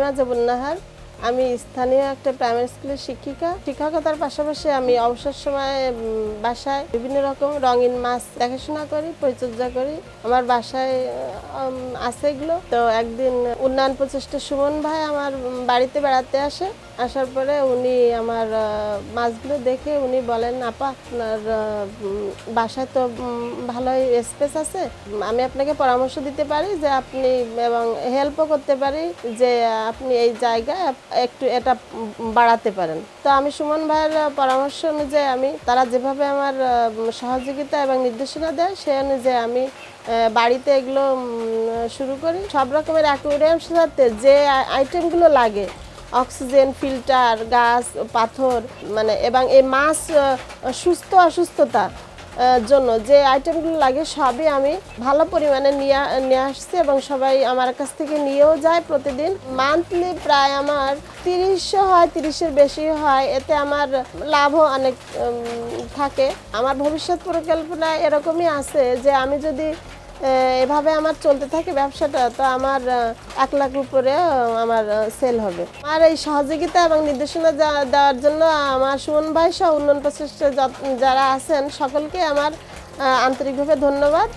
রুবিনা জবুন্নাহার। আমি স্থানীয় একটা প্রাইমারি স্কুলের শিক্ষকতার পাশাপাশি আমি অবসর সময়ে বাসায় বিভিন্ন রকম রঙিন মাছ দেখাশোনা করি, পরিচর্যা করি। আমার বাসায় আছে এগুলো। তো একদিন উন্নয়ন প্রচেষ্টা সুমন ভাই আমার বাড়িতে বেড়াতে আসার পরে উনি আমার মাছগুলো দেখে উনি বলেন, আপা আপনার বাসায় তো ভালোই স্পেস আছে, আমি আপনাকে পরামর্শ দিতে পারি যে আপনি এবং হেল্পও করতে পারি যে আপনি এই জায়গায় একটু এটা বাড়াতে পারেন। তো আমি সুমন ভাইয়ের পরামর্শ অনুযায়ী তারা যেভাবে আমার সহযোগিতা এবং নির্দেশনা দেয় সেই অনুযায়ী আমি বাড়িতে এগুলো শুরু করি। সব রকমের অ্যাকুয়ারিয়াম সাথে যে আইটেমগুলো লাগে, অক্সিজেন ফিল্টার, গাছ, পাথর, এবং এই মাছ সুস্থ অসুস্থতা জন্য যে আইটেমগুলো লাগে সবই আমি ভালো পরিমাণে নিয়ে আসছি এবং সবাই আমার কাছ থেকে নিয়েও যায় প্রতিদিন। মান্থলি প্রায় আমার 30 হয়, 30-এর বেশি হয়। এতে আমার লাভও অনেক থাকে। আমার ভবিষ্যৎ পরিকল্পনা এরকমই আছে যে আমি যদি এভাবে আমার চলতে থাকে ব্যবসাটা, তো আমার 1 লাখ উপরে আমার সেল হবে। আর এই সহযোগিতা এবং নির্দেশনা দেওয়ার জন্য আমার সুমন ভাই সহ উন্নয়ন প্রচেষ্টা যারা আছেন সকলকে আমার আন্তরিকভাবে ধন্যবাদ।